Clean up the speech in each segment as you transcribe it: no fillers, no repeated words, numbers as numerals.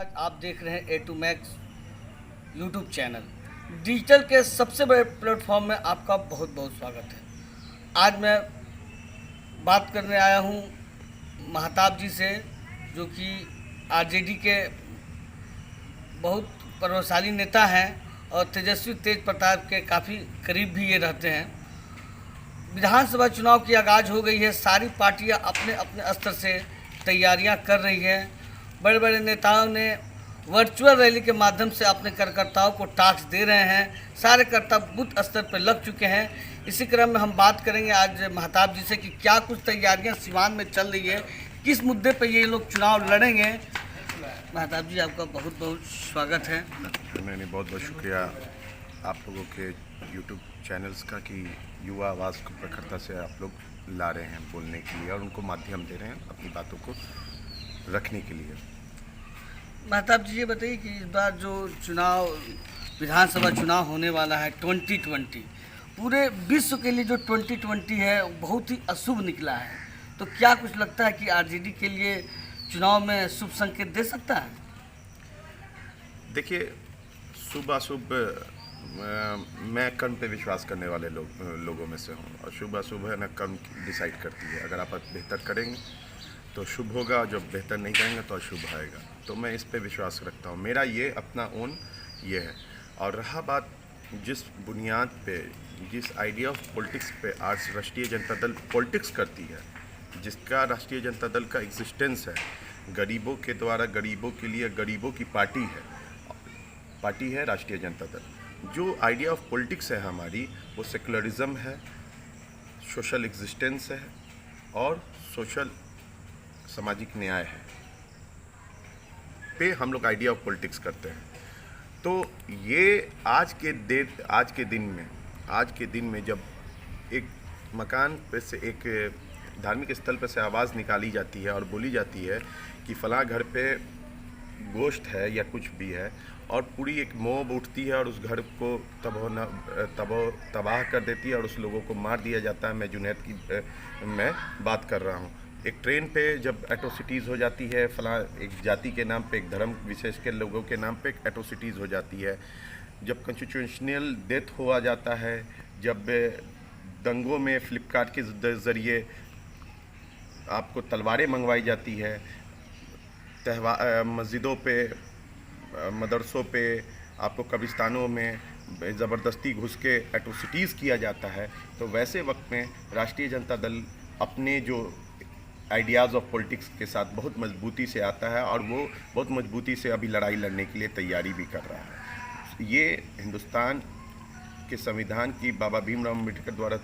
आज आप देख रहे हैं A two Max YouTube channel. Digital के सबसे बड़े प्लेटफॉर्म में आपका बहुत बहुत स्वागत है। आज मैं बात करने आया हूँ महताब जी से, जो कि आरजेडी के बहुत प्रभावशाली नेता हैं और तेजस्वी तेज प्रताप के काफ़ी करीब भी ये रहते हैं। विधानसभा चुनाव की आगाज़ हो गई है। सारी पार्टियां अपने अपने स्तर से तैयारियां कर रही हैं। बड़े बड़े नेताओं ने वर्चुअल रैली के माध्यम से अपने कार्यकर्ताओं को टास्क दे रहे हैं। सारे कर्ता बूथ स्तर पर लग चुके हैं। इसी क्रम में हम बात करेंगे आज महताब जी से कि क्या कुछ तैयारियां सीवान में चल रही है, किस मुद्दे पर ये लोग चुनाव लड़ेंगे। महताब जी, आपका बहुत बहुत स्वागत है। नहीं, बहुत बहुत शुक्रिया आप लोगों के यूट्यूब चैनल्स का कि युवा आवाज़ को प्रखरता से आप लोग ला रहे हैं बोलने के लिए और उनको माध्यम दे रहे हैं अपनी बातों को रखने के लिए। महताब जी, ये बताइए कि इस बार जो चुनाव विधानसभा चुनाव होने वाला है 2020, पूरे विश्व के लिए जो 2020 है बहुत ही अशुभ निकला है, तो क्या कुछ लगता है कि आरजेडी के लिए चुनाव में शुभ संकेत दे सकता है? देखिए, शुभ अशुभ मैं कर्म पे विश्वास करने वाले लोगों में से हूँ और शुभ अशुभ है ना कर्म डिसाइड करती है। अगर आप बेहतर करेंगे तो शुभ होगा, जब बेहतर नहीं करेंगे तो अशुभ आएगा। तो मैं इस पे विश्वास रखता हूँ। मेरा ये अपना ओन ये है। और रहा बात जिस बुनियाद पे, जिस आइडिया ऑफ पॉलिटिक्स पे आज राष्ट्रीय जनता दल पॉलिटिक्स करती है, जिसका राष्ट्रीय जनता दल का एग्जिस्टेंस है, गरीबों के द्वारा गरीबों के लिए गरीबों की पार्टी है राष्ट्रीय जनता दल। जो आइडिया ऑफ पॉलिटिक्स है हमारी, वो सेकुलरिज्म है, सोशल एग्जिस्टेंस है और सोशल सामाजिक न्याय है पे हम लोग आइडिया ऑफ पॉलिटिक्स करते हैं। तो ये आज के दिन में जब एक मकान पे से, एक धार्मिक स्थल पे से आवाज़ निकाली जाती है और बोली जाती है कि फलां घर पे गोश्त है या कुछ भी है, और पूरी एक मॉब उठती है और उस घर को तबाह कर देती है और उस लोगों को मार दिया जाता है। मैं जुनैद की मैं बात कर रहा हूँ। एक ट्रेन पे जब एट्रोसिटीज़ हो जाती है, फलां एक जाति के नाम पे, एक धर्म विशेष के लोगों के नाम पे एट्रोसिटीज़ हो जाती है, जब कॉन्स्टिट्यूशनल डेथ हुआ जाता है, जब दंगों में फ्लिपकार्ट के ज़रिए आपको तलवारें मंगवाई जाती है, मस्जिदों पे, मदरसों पे, आपको कब्रिस्तानों में ज़बरदस्ती घुस के एट्रोसिटीज़ किया जाता है, तो वैसे वक्त में राष्ट्रीय जनता दल अपने जो आइडियाज़ ऑफ पॉलिटिक्स के साथ बहुत मजबूती से आता है और वो बहुत मजबूती से अभी लड़ाई लड़ने के लिए तैयारी भी कर रहा है। ये हिंदुस्तान के संविधान की, बाबा भीमराव अम्बेडकर द्वारा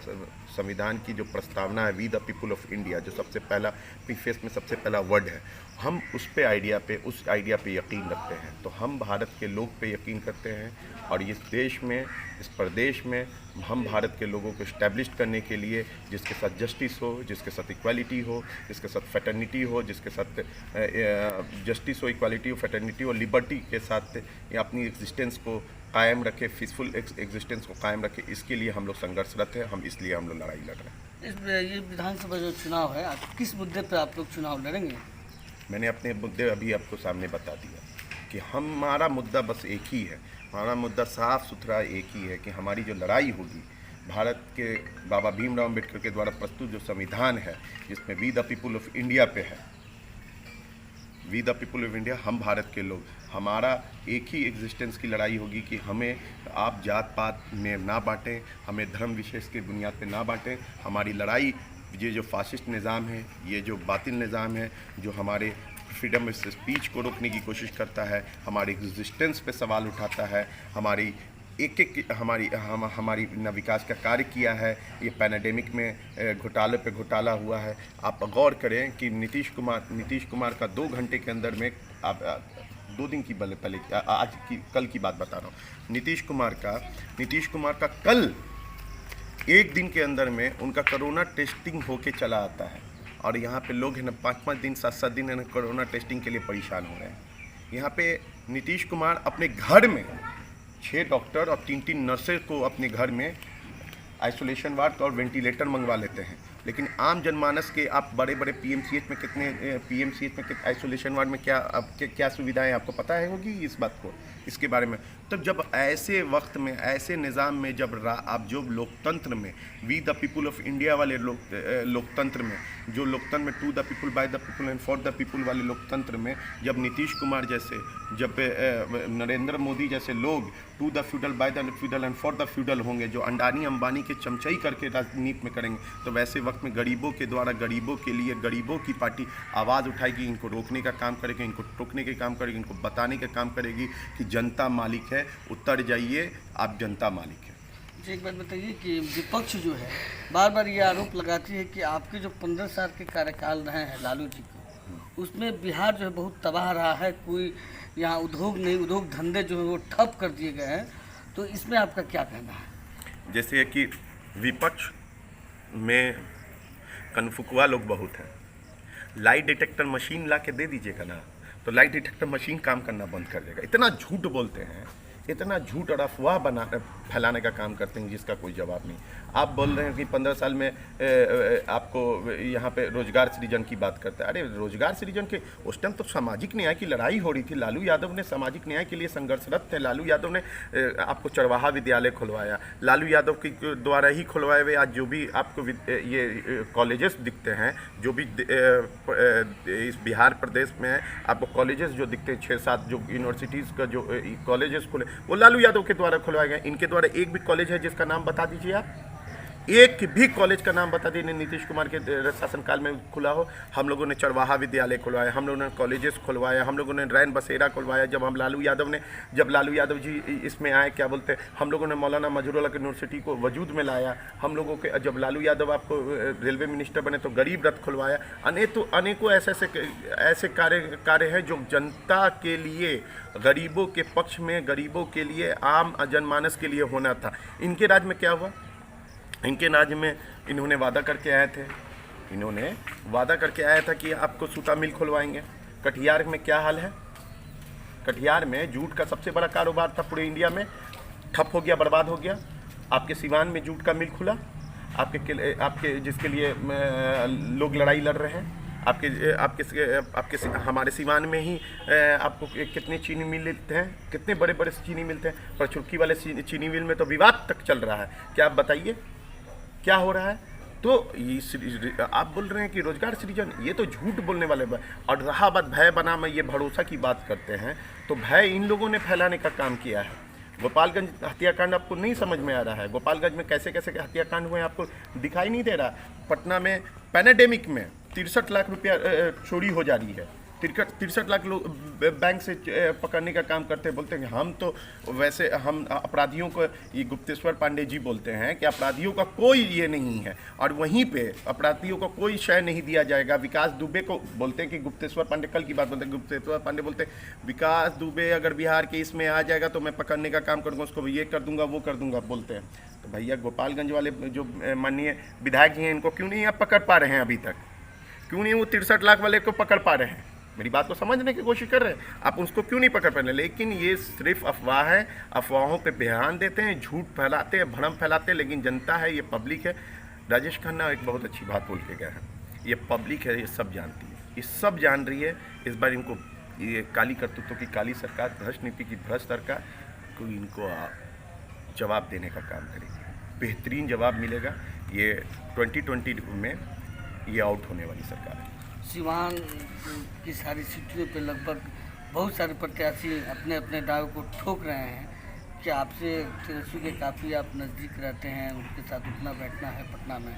संविधान की जो प्रस्तावना है, we the people of India, जो सबसे पहला प्रीफेस में सबसे पहला वर्ड है, हम उस आइडिया पे यकीन रखते हैं। तो हम भारत के लोग पे यकीन करते हैं और इस देश में, इस प्रदेश में हम भारत के लोगों को इस्टेब्लिश करने के लिए, जिसके साथ जस्टिस हो, जिसके साथ इक्वालिटी हो, जिसके साथ फ्रेटर्निटी हो, जिसके साथ जस्टिस हो, इक्वालिटी हो, फ्रेटर्निटी और लिबर्टी के साथ ये अपनी एग्जिस्टेंस को कायम रखे, पीसफुल एग्जिस्टेंस को कायम रखे, इसके लिए हम लोग संघर्षरत हैं। इसलिए हम लोग लड़ाई लड़ रहे हैं। ये विधानसभा जो चुनाव है, किस मुद्दे पर आप लोग चुनाव लड़ेंगे? मैंने अपने मुद्दे अभी आपको सामने बता दिया कि हमारा मुद्दा बस एक ही है। हमारा मुद्दा साफ सुथरा एक ही है कि हमारी जो लड़ाई होगी भारत के बाबा भीमराव अम्बेडकर के द्वारा प्रस्तुत जो संविधान है, जिसमें we the people of India पे है, we the people of India, हम भारत के लोग, हमारा एक ही एग्जिस्टेंस की लड़ाई होगी कि हमें आप जात पात में ना बांटें, हमें धर्म विशेष के बुनियाद पे ना बांटें। हमारी लड़ाई ये जो फासिस्ट निज़ाम है, ये जो बातिल निज़ाम है, जो हमारे फ्रीडम ऑफ स्पीच को रोकने की कोशिश करता है, हमारे एग्जिस्टेंस पे सवाल उठाता है, हमारी हमारी न विकास का कार्य किया है। ये पैंडेमिक में घोटाले पे घोटाला हुआ है। आप गौर करें कि नीतीश कुमार का 2 घंटे के अंदर में, आप 2 दिन की पहले कल की बात बता रहा हूँ, नीतीश कुमार का कल 1 दिन के अंदर में उनका कोरोना टेस्टिंग होके चला आता है और यहाँ पे लोग है ना 5-5 दिन 7-7 दिन है ना कोरोना टेस्टिंग के लिए परेशान हो रहे हैं। यहाँ पे नीतीश कुमार अपने घर में 6 डॉक्टर और 3-3 नर्सेज को अपने घर में आइसोलेशन वार्ड और वेंटिलेटर मंगवा लेते हैं लेकिन आम जनमानस के आप बड़े बड़े पीएमसीएच में कितने आइसोलेशन वार्ड में क्या सुविधाएं आपको पता है होगी इस बात को, इसके बारे में। तब जब ऐसे वक्त में, ऐसे निज़ाम में, जब आप जो लोकतंत्र में, we the people of India वाले लोकतंत्र में, जो लोकतंत्र में to the people, by the people and for the people वाले लोकतंत्र में, जब नीतीश कुमार जैसे, जब नरेंद्र मोदी जैसे लोग to the feudal, by the feudal and for the feudal होंगे, जो अंडानी अंबानी के चमचाई करके राजनीति में करेंगे, तो वैसे वक्त में गरीबों के द्वारा, गरीबों के लिए, गरीबों की पार्टी आवाज़ उठाएगी, इनको रोकने का काम करेगी, इनको टोकने के काम करेगी, इनको बताने का काम करेगी कि जनता मालिक है, उतर जाइए, आप जनता मालिक है। जी, एक बात बताइए कि विपक्ष जो है बार बार ये आरोप लगाती है कि आपके जो 15 साल के कार्यकाल रहे हैं लालू जी को, उसमें बिहार जो है बहुत तबाह रहा है, कोई यहाँ उद्योग नहीं, उद्योग धंधे जो है वो ठप कर दिए गए हैं, तो इसमें आपका क्या कहना है? जैसे कि विपक्ष में कनफुकवा लोग बहुत हैं, लाइट डिटेक्टर मशीन ला के दे दीजिएगा ना, तो लाइट डिटेक्टर मशीन काम करना बंद कर देगा। इतना झूठ बोलते हैं, इतना झूठ और अफवाह फैलाने का काम करते हैं जिसका कोई जवाब नहीं। आप बोल रहे हैं कि 15 साल में आपको यहाँ पे रोजगार सृजन की बात करते हैं। अरे रोजगार सृजन के उस टाइम तो सामाजिक न्याय की लड़ाई हो रही थी, लालू यादव ने सामाजिक न्याय के लिए संघर्षरत थे, लालू यादव ने आपको चरवाहा विद्यालय खुलवाया, लालू यादव के द्वारा ही खुलवाए हुए आज जो भी आपको ये कॉलेजेस दिखते हैं, जो भी इस बिहार प्रदेश में आपको कॉलेजेस जो दिखते हैं, 6-7 जो यूनिवर्सिटीज़ का जो कॉलेजेस खुले, वो लालू यादव के द्वारा खुलवाए गए। इनके द्वारा एक भी कॉलेज है जिसका नाम बता दीजिए आप, एक भी कॉलेज का नाम बता दीजिए नीतीश कुमार के शासनकाल में खुला हो। हम लोगों ने चरवाहा विद्यालय खुलवाया, हम लोगों ने कॉलेजेस खुलवाया, हम लोगों ने रैन बसेरा खुलवाया। जब लालू यादव जी इसमें आए, क्या बोलते हैं, हम लोगों ने मौलाना मजरूल्लाह यूनिवर्सिटी को वजूद में लाया। हम लोगों के जब लालू यादव आपको रेलवे मिनिस्टर बने तो गरीब रथ खुलवाया। अनेकों ऐसे कार्य हैं जो जनता के लिए, गरीबों के पक्ष में, गरीबों के लिए, आम जनमानस के लिए होना था। इनके राज में क्या हुआ? इनके राज्य में इन्होंने वादा करके आया था कि आपको सूता मिल खुलवाएंगे। कटिहार में क्या हाल है? कटिहार में जूट का सबसे बड़ा कारोबार था पूरे इंडिया में, ठप हो गया, बर्बाद हो गया। आपके सिवान में जूट का मिल खुला, आपके जिसके लिए लोग लड़ाई लड़ रहे हैं। आपके हमारे सिवान में ही आपको कितने चीनी मिल मिलते हैं, कितने बड़े बड़े चीनी मिलते हैं, पर चुटकी वाले चीनी मिल में तो विवाद तक चल रहा है। क्या आप बताइए क्या हो रहा है? तो ये आप बोल रहे हैं कि रोजगार सृजन, ये तो झूठ बोलने वाले। और रहा बात भय बना में ये भरोसा की बात करते हैं, तो भय इन लोगों ने फैलाने का काम किया है। गोपालगंज हत्याकांड आपको नहीं समझ में आ रहा है? गोपालगंज में कैसे कैसे हत्याकांड हुए आपको दिखाई नहीं दे रहा? पटना में पैनाडेमिक में 63 लाख रुपया चोरी हो जा रही है। 63 लाख लोग बैंक से पकड़ने का काम करते हैं। बोलते हैं हम तो वैसे, हम अपराधियों को, ये गुप्तेश्वर पांडे जी बोलते हैं कि अपराधियों का कोई ये नहीं है, और वहीं पे अपराधियों को कोई शय नहीं दिया जाएगा। विकास दुबे को बोलते हैं कि गुप्तेश्वर पांडे, कल की बात बोलते हैं, गुप्तेश्वर पांडे बोलते हैं विकास दुबे अगर बिहार के इसमें आ जाएगा तो मैं पकड़ने का काम करूँगा, उसको ये कर दूंगा, वो कर दूंगा बोलते हैं। तो भैया गोपालगंज वाले जो माननीय विधायक जी हैं, इनको क्यों नहीं आप पकड़ पा रहे हैं? अभी तक क्यों नहीं वो 63 लाख वाले को पकड़ पा रहे हैं? मेरी बात को समझने की कोशिश कर रहे हैं, आप उसको क्यों नहीं पकड़ पा रहे? लेकिन ये सिर्फ अफवाह है, अफवाहों पे ध्यान देते हैं, झूठ फैलाते हैं, भ्रम फैलाते हैं। लेकिन जनता है, ये पब्लिक है। राजेश खन्ना एक बहुत अच्छी बात बोल के गए हैं, ये पब्लिक है, ये सब जानती है, ये सब जान रही है। इस बार इनको ये काली करतूतों की काली सरकार, भ्रष्ट नीति की भ्रष्ट सरकार को इनको जवाब देने का काम करेगी, बेहतरीन जवाब मिलेगा। ये 2020 में ये आउट होने वाली सरकार है। सिवान की सारी सीटों पे लगभग बहुत सारे प्रत्याशी अपने अपने दाव को ठोक रहे हैं कि आपसे तेजस्वी के काफ़ी आप नज़दीक रहते हैं, उनके साथ उठना बैठना है पटना में।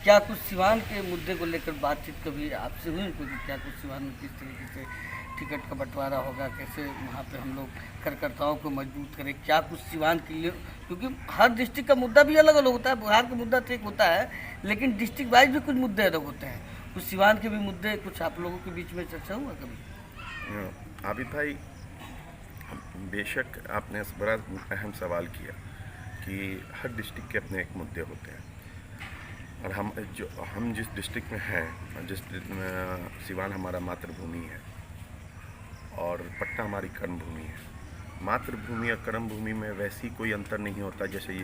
क्या कुछ सिवान के मुद्दे को लेकर बातचीत कभी आपसे हुई? क्योंकि क्या कुछ सिवान में किस तरीके से टिकट का बंटवारा होगा, कैसे वहाँ पे हम लोग कार्यकर्ताओं को मजबूत करें? क्या कुछ सिवान के लिए, क्योंकि हर डिस्ट्रिक्ट का मुद्दा भी अलग अलग होता है, बिहार का मुद्दा तो एक होता है, लेकिन डिस्ट्रिक्ट वाइज भी कुछ मुद्दे अलग होते हैं। कुछ सिवान के भी मुद्दे, कुछ आप लोगों के बीच में चर्चा हुआ कभी? आबिद भाई, बेशक आपने बड़ा अहम सवाल किया कि हर डिस्ट्रिक्ट के अपने एक मुद्दे होते हैं, और हम जिस डिस्ट्रिक्ट में हैं, जिस सिवान हमारा मातृभूमि है और पटना हमारी कर्मभूमि है। मातृभूमि और कर्मभूमि में वैसी कोई अंतर नहीं होता जैसे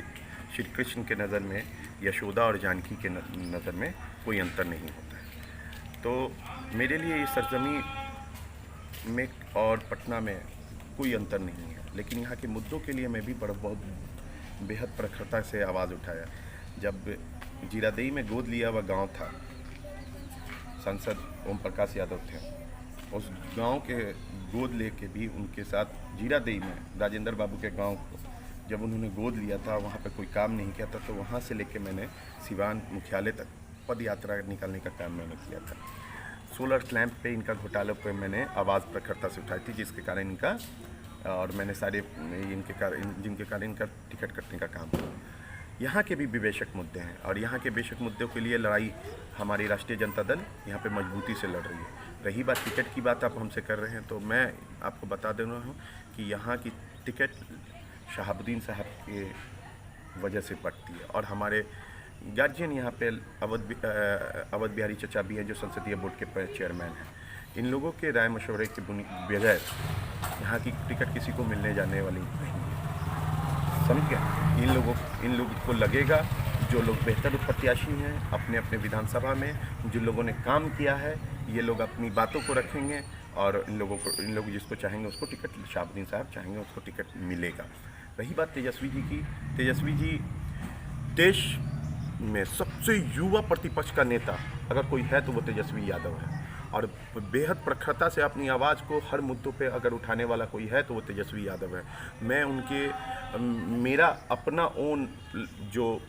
श्री कृष्ण के नज़र में यशोदा और जानकी के नज़र में कोई अंतर नहीं होता है। तो मेरे लिए ये सरजमी में और पटना में कोई अंतर नहीं है, लेकिन यहाँ के मुद्दों के लिए मैं भी बहुत बेहद प्रखरता से आवाज़ उठाया। जब जीरादेई में गोद लिया हुआ गांव था, सांसद ओम प्रकाश यादव थे, उस गांव के गोद लेके भी उनके साथ जीरादेई में राजेंद्र बाबू के गांव को जब उन्होंने गोद लिया था, वहाँ पे कोई काम नहीं किया था, तो वहाँ से लेके मैंने सिवान मुख्यालय तक पद यात्रा निकालने का काम मैंने किया था। सोलर लैंप पे इनका घोटाले पे मैंने आवाज़ प्रखरता से उठाई थी, जिसके कारण इनका और मैंने सारे जिनके कारण इनका टिकट कटने का काम किया। यहाँ के भी विवेशक मुद्दे हैं और यहाँ के बेशक मुद्दों के लिए लड़ाई हमारी राष्ट्रीय जनता दल यहाँ पे मजबूती से लड़ रही है। रही बात टिकट की बात आप हमसे कर रहे हैं, तो मैं आपको बता दे रहा हूँ कि यहाँ की टिकट शहाबुद्दीन साहब के वजह से पड़ती है और हमारे गार्जियन यहाँ पे अवध बिहारी चचा भी हैं, जो संसदीय बोर्ड के चेयरमैन हैं। इन लोगों के राय मशवरे के बगैर यहाँ की टिकट किसी को मिलने जाने वाली नहीं है, समझ गया। इन लोगों को लगेगा, जो लोग बेहतर प्रत्याशी हैं अपने अपने विधानसभा में, जिन लोगों ने काम किया है, ये लोग अपनी बातों को रखेंगे और इन लोग जिसको चाहेंगे उसको टिकट, शहाबुद्दीन साहब चाहेंगे उसको टिकट मिलेगा। रही बात तेजस्वी जी की, तेजस्वी जी देश में सबसे युवा प्रतिपक्ष का नेता अगर कोई है तो वो तेजस्वी यादव है और बेहद प्रखरता से अपनी आवाज़ को हर मुद्दों पे अगर उठाने वाला कोई है तो वो तेजस्वी यादव है। मैं मेरा अपना ओन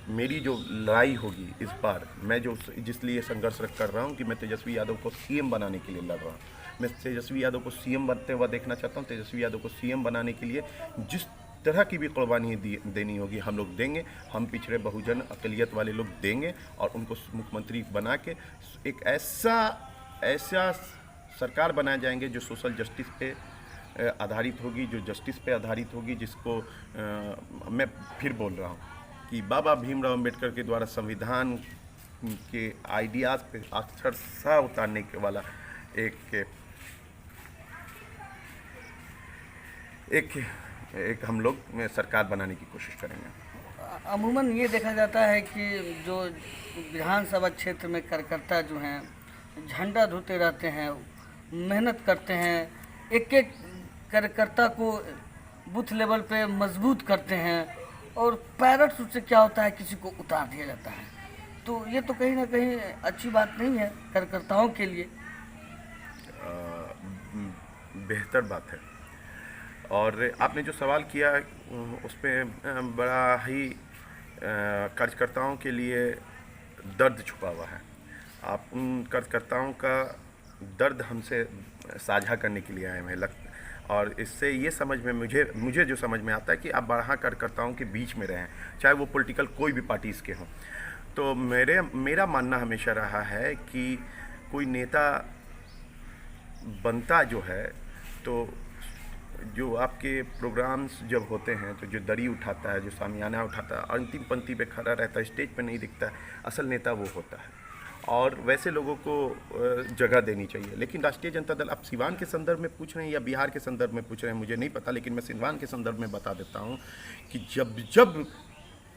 मेरी जो लड़ाई होगी इस बार, मैं जिसलिए संघर्ष कर रहा हूँ कि मैं तेजस्वी यादव को सीएम बनाने के लिए लड़ रहा हूँ। मैं तेजस्वी यादव को सीएम बनते हुआ देखना चाहता हूँ। तेजस्वी यादव को सीएम बनाने के लिए जिस तरह की भी कुर्बानी देनी होगी हम लोग देंगे। हम पिछड़े बहुजन अक़लियत वाले लोग देंगे और उनको मुख्यमंत्री बना के एक ऐसा सरकार बनाए जाएंगे जो सोशल जस्टिस पे आधारित होगी, जो जस्टिस पे आधारित होगी, जिसको मैं फिर बोल रहा हूँ कि बाबा भीमराव अम्बेडकर के द्वारा संविधान के आइडियाज़ पे अक्षरशः उतारने के वाला एक हम लोग सरकार बनाने की कोशिश करेंगे। अमूमन ये देखा जाता है कि जो विधानसभा क्षेत्र में कार्यकर्ता जो हैं झंडा धोते रहते हैं, मेहनत करते हैं, एक एक कार्यकर्ता को बूथ लेवल पे मजबूत करते हैं और पैरेड से क्या होता है किसी को उतार दिया जाता है। तो ये तो कहीं ना कहीं अच्छी बात नहीं है कार्यकर्ताओं के लिए। बेहतर बात है। और आपने जो सवाल किया उस पर बड़ा ही कार्यकर्ताओं के लिए दर्द छुपा हुआ है। आप उन कार्यकर्ताओं का दर्द हमसे साझा करने के लिए आए हैं और इससे ये समझ में मुझे जो समझ में आता है कि आप बारह कार्यकर्ताओं के बीच में रहें, चाहे वो पॉलिटिकल कोई भी पार्टीज़ के हों। तो मेरा मानना हमेशा रहा है कि कोई नेता बनता जो है तो जो आपके प्रोग्राम्स जब होते हैं तो जो दरी उठाता है, जो सामियाना उठाता है, अंतिम पंक्ति पे खड़ा रहता है, स्टेज पे नहीं दिखता है, असल नेता वो होता है और वैसे लोगों को जगह देनी चाहिए। लेकिन राष्ट्रीय जनता दल, आप सिवान के संदर्भ में पूछ रहे हैं या बिहार के संदर्भ में पूछ रहे हैं मुझे नहीं पता, लेकिन मैं सिवान के संदर्भ में बता देता हूँ कि जब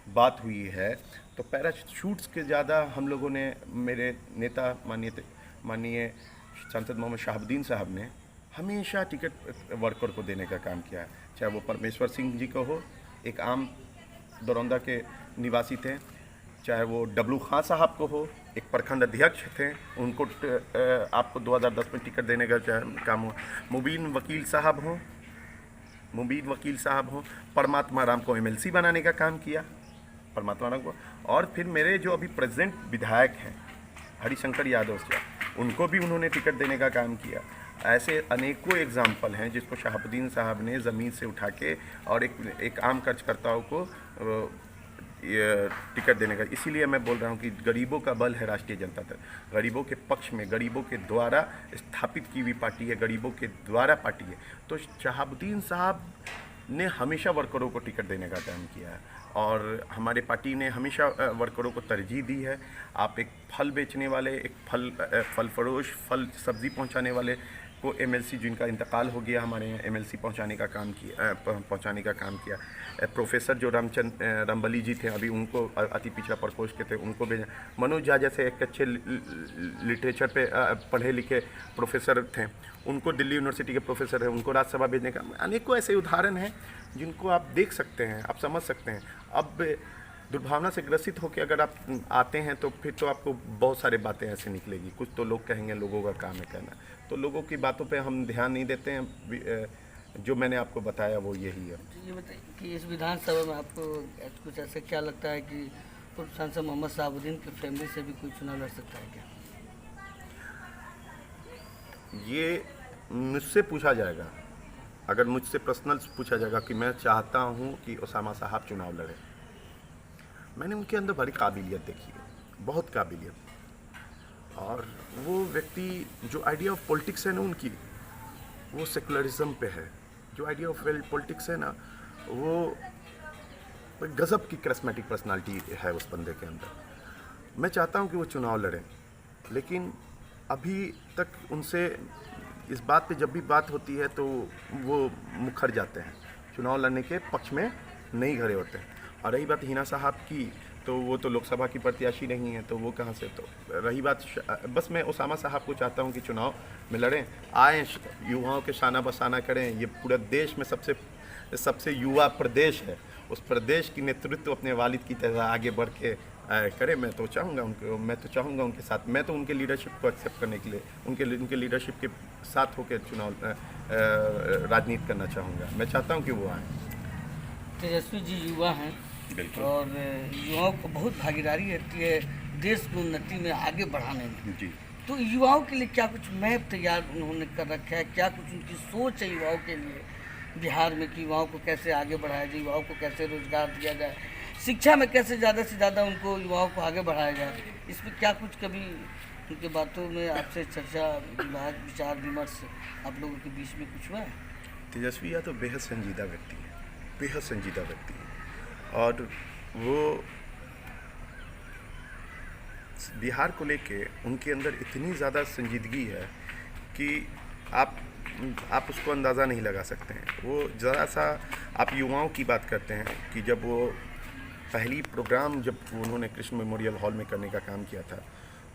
बात हुई है तो पैराशूट्स के ज़्यादा हम लोगों ने, मेरे नेता माननीय सांसद मोहम्मद शहाबुद्दीन साहब ने हमेशा टिकट वर्कर को देने का काम किया है। चाहे वो परमेश्वर सिंह जी को हो, एक आम दरौंदा के निवासी थे, चाहे वो डब्लू खां साहब को हो, एक प्रखंड अध्यक्ष थे, उनको आपको 2010 में टिकट देने का काम हो, मुबीन वकील साहब हो, परमात्मा राम को एमएलसी बनाने का काम किया, परमात्मा राम को। और फिर मेरे जो अभी प्रेजेंट विधायक हैं हरिशंकर यादव साहब, उनको भी उन्होंने टिकट देने का काम किया। ऐसे अनेकों एग्जाम्पल हैं जिसको शहाबुद्दीन साहब ने ज़मीन से उठा के और एक आम कार्यकर्ताओं को टिकट देने का। इसीलिए मैं बोल रहा हूँ कि गरीबों का बल है राष्ट्रीय जनता दल, गरीबों के पक्ष में, गरीबों के द्वारा स्थापित की हुई पार्टी है, गरीबों के द्वारा पार्टी है। तो शहाबुद्दीन साहब ने हमेशा वर्करों को टिकट देने का काम किया है और हमारे पार्टी ने हमेशा वर्करों को तरजीह दी है। आप एक फल बेचने वाले, एक फल फरोश, फल सब्ज़ी पहुंचाने वाले को एमएलसी जिनका इंतकाल हो गया हमारे यहाँ एमएलसी पहुँचाने का काम किया। प्रोफेसर जो रामबली जी थे, अभी उनको अति पिछड़ा प्रकोष्ठ के थे, उनको भेजा। मनोज झा जैसे एक अच्छे लिटरेचर पे पढ़े लिखे प्रोफेसर थे, उनको दिल्ली यूनिवर्सिटी के प्रोफेसर हैं, उनको राज्यसभा भेजने का। अनेकों ऐसे उदाहरण हैं जिनको आप देख सकते हैं, आप समझ सकते हैं। अब दुर्भावना से ग्रसित होकर अगर आप आते हैं तो फिर तो आपको बहुत सारी बातें ऐसे निकलेगी। कुछ तो लोग कहेंगे, लोगों का काम है कहना, तो लोगों की बातों पे हम ध्यान नहीं देते हैं। जो मैंने आपको बताया वो यही है। ये बताइए कि इस विधानसभा में आपको कुछ ऐसा क्या लगता है कि पूर्व सांसद मोहम्मद शहाबुद्दीन की फैमिली से भी कोई चुनाव लड़ सकता है क्या? ये मुझसे पूछा जाएगा, अगर मुझसे पर्सनल पूछा जाएगा कि मैं चाहता हूँ कि ओसामा साहब चुनाव लड़े, मैंने उनके अंदर बड़ी काबिलियत देखी है, बहुत काबिलियत। और वो व्यक्ति जो आइडिया ऑफ पॉलिटिक्स है ना उनकी, वो सेकुलरिज्म पे है। जो आइडिया ऑफ पॉलिटिक्स है ना, वो गजब की करिस्मेटिक पर्सनालिटी है उस बंदे के अंदर। मैं चाहता हूँ कि वो चुनाव लड़ें, लेकिन अभी तक उनसे इस बात पे जब भी बात होती है तो वो मुखर जाते हैं, चुनाव लड़ने के पक्ष में नहीं खड़े होते हैं। और रही बात हिना साहब की, तो वो तो लोकसभा की प्रत्याशी नहीं है, तो वो कहाँ से। तो रही बात, बस मैं ओसामा साहब को चाहता हूँ कि चुनाव में लड़ें, आएँ, युवाओं के शाना बसाना करें। ये पूरा देश में सबसे युवा प्रदेश है, उस प्रदेश की नेतृत्व अपने वालिद की तरह आगे बढ़ के करें। मैं तो चाहूँगा उनके साथ, मैं तो उनके लीडरशिप को एक्सेप्ट करने के लिए उनके लीडरशिप के साथ होकर चुनाव राजनीति करना चाहूँगा। मैं चाहता हूँ कि वो आएँ। तेजस्वी जी युवा हैं और युवाओं को बहुत भागीदारी रहती है देश की उन्नति में आगे बढ़ाने में जी। तो युवाओं के लिए क्या कुछ मैप तैयार उन्होंने कर रखा है? क्या कुछ उनकी सोच है युवाओं के लिए बिहार में कि युवाओं को कैसे आगे बढ़ाया जाए, युवाओं को कैसे रोजगार दिया जाए, शिक्षा में कैसे ज़्यादा से ज़्यादा उनको युवाओं को आगे बढ़ाया जाए? इसमें क्या कुछ कभी उनके बातों में आपसे चर्चा, विचार विमर्श आप लोगों के बीच में कुछ हुआ है? तेजस्वी या तो बेहद संजीदा व्यक्ति है, बेहद संजीदा व्यक्ति है। और वो बिहार को लेके उनके अंदर इतनी ज़्यादा संजीदगी है कि आप उसको अंदाज़ा नहीं लगा सकते हैं। वो ज़रा सा, आप युवाओं की बात करते हैं कि जब वो पहली प्रोग्राम जब उन्होंने कृष्ण मेमोरियल हॉल में करने का काम किया था,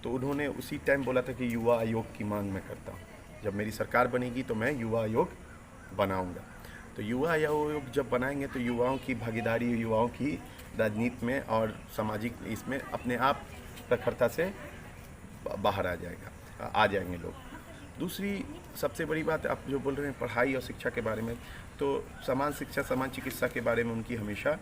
तो उन्होंने उसी टाइम बोला था कि युवा आयोग की मांग मैं करता हूँ, जब मेरी सरकार बनेगी तो मैं युवा आयोग बनाऊँगा। तो युवा आयोग जब बनाएंगे तो युवाओं की भागीदारी, युवाओं की राजनीति में और सामाजिक इसमें अपने आप प्रखरता से बाहर आ जाएंगे लोग। दूसरी सबसे बड़ी बात, आप जो बोल रहे हैं पढ़ाई और शिक्षा के बारे में, तो समान शिक्षा समान चिकित्सा के बारे में उनकी हमेशा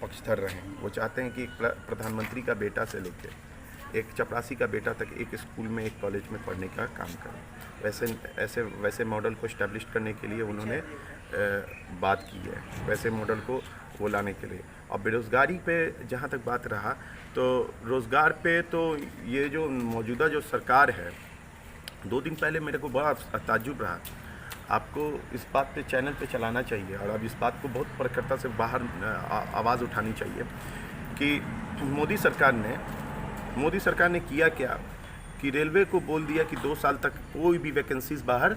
पक्षधर रहे हैं। वो चाहते हैं कि एक प्रधानमंत्री का बेटा से लेकर एक चपरासी का बेटा तक एक स्कूल में, एक कॉलेज में पढ़ने का काम करें। वैसे मॉडल को इस्टेब्लिश करने के लिए उन्होंने बात की है, वैसे मॉडल को वो लाने के लिए। और बेरोज़गारी पे जहाँ तक बात रहा, तो रोज़गार पे तो ये जो मौजूदा जो सरकार है, 2 दिन पहले मेरे को बड़ा ताज्जुब रहा। आपको इस बात पे चैनल पे चलाना चाहिए और अब इस बात को बहुत प्रखरता से बाहर आवाज़ उठानी चाहिए कि मोदी सरकार ने किया क्या कि रेलवे को बोल दिया कि 2 साल तक कोई भी वैकेंसीज बाहर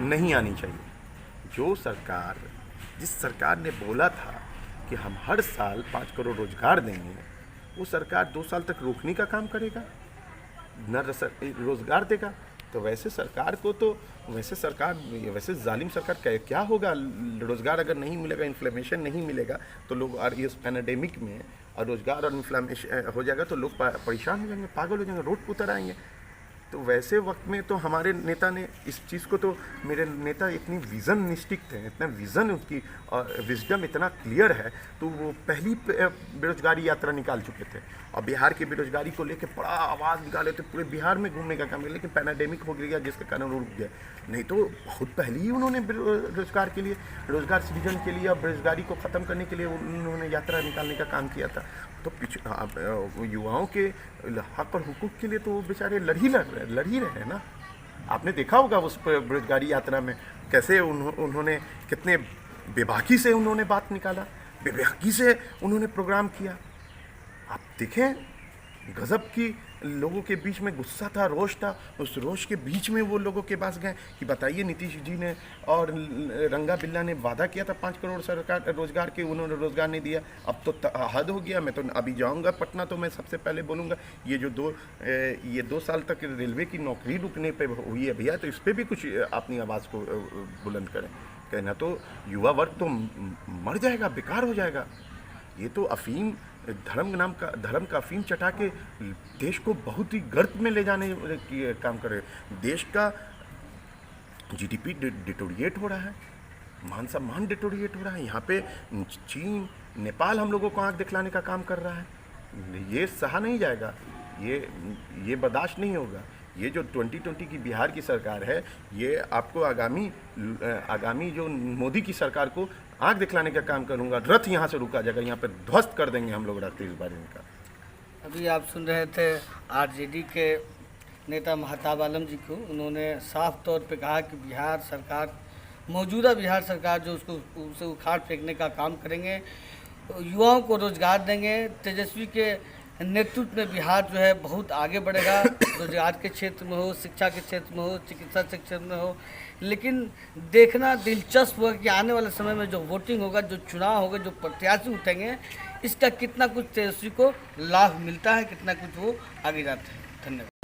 नहीं आनी चाहिए। जिस सरकार ने बोला था कि हम हर साल 5 करोड़ रोजगार देंगे, वो सरकार 2 साल तक रोकने का काम करेगा, न रोजगार देगा। तो वैसे जालिम सरकार क्या होगा? रोजगार अगर नहीं मिलेगा, इन्फ्लेमेशन नहीं मिलेगा, तो लोग और इस पैंडेमिक में और रोजगार और इन्फ्लेमेशन हो जाएगा तो लोग परेशान हो जाएंगे, पागल हो जाएंगे, रोड पर उतर आएंगे। तो वैसे वक्त में तो हमारे नेता ने इस चीज़ को, तो मेरे नेता इतनी विज़न निष्ठिक थे, इतना विज़न, उसकी विजडम इतना क्लियर है, तो वो पहली बेरोजगारी यात्रा निकाल चुके थे और बिहार की बेरोजगारी को लेकर बड़ा आवाज़ निकाले थे, पूरे बिहार में घूमने का काम किया। लेकिन पैंडेमिक हो गया जिसके कारण वो रुक गया, नहीं तो बहुत पहले ही उन्होंने रोजगार के लिए, रोजगार सृजन के लिए और बेरोजगारी को ख़त्म करने के लिए उन्होंने यात्रा निकालने का काम किया था। तो युवाओं के हक और हुकूक के लिए तो वो बेचारे लड़ ही रहे हैं ना। आपने देखा होगा उस बेरोजगारी यात्रा में कैसे उन्होंने कितने बेबाकी से उन्होंने बात निकाला, बेबाकी से उन्होंने प्रोग्राम किया। आप देखें, गज़ब की लोगों के बीच में गुस्सा था, रोष था। उस रोष के बीच में वो लोगों के पास गए कि बताइए, नीतीश जी ने और रंगा बिल्ला ने वादा किया था 5 करोड़ सरकार रोजगार के, उन्होंने रोजगार नहीं दिया। अब तो हद हो गया। मैं तो अभी जाऊंगा पटना तो मैं सबसे पहले बोलूँगा ये जो 2 साल तक रेलवे की नौकरी रुकने पे हुई है भैया, तो इस पर भी कुछ अपनी आवाज़ को बुलंद करें। कहना तो युवा वर्ग तो मर जाएगा, बेकार हो जाएगा। ये तो अफीम धर्म का अफीम चटा के देश को बहुत ही गर्त में ले जाने की काम करे। देश का जीडीपी डिटोरिएट हो रहा है, मान सम्मान डिटोरिएट हो रहा है। यहाँ पे चीन, नेपाल हम लोगों को आंख दिखलाने का काम कर रहा है। ये सहा नहीं जाएगा, ये बर्दाश्त नहीं होगा। ये जो 2020 की बिहार की सरकार है, ये आपको आगामी जो मोदी की सरकार को आंख दिखलाने का काम करूंगा। रथ यहाँ से रुका जाएगा, यहाँ पे ध्वस्त कर देंगे हम लोग रथ इस बार इनका। अभी आप सुन रहे थे आरजेडी के नेता महताब आलम जी को। उन्होंने साफ तौर पे कहा कि बिहार सरकार, मौजूदा बिहार सरकार जो उसे उखाड़ फेंकने का काम करेंगे, युवाओं को रोजगार देंगे। तेजस्वी के नेतृत्व में बिहार जो है बहुत आगे बढ़ेगा, रोजगार के क्षेत्र में हो, शिक्षा के क्षेत्र में हो, चिकित्सा के क्षेत्र में हो। लेकिन देखना दिलचस्प होगा कि आने वाले समय में जो वोटिंग होगा, जो चुनाव होगा, जो प्रत्याशी उठेंगे, इसका कितना कुछ तेजस्वी को लाभ मिलता है, कितना कुछ वो आगे जाते हैं। धन्यवाद।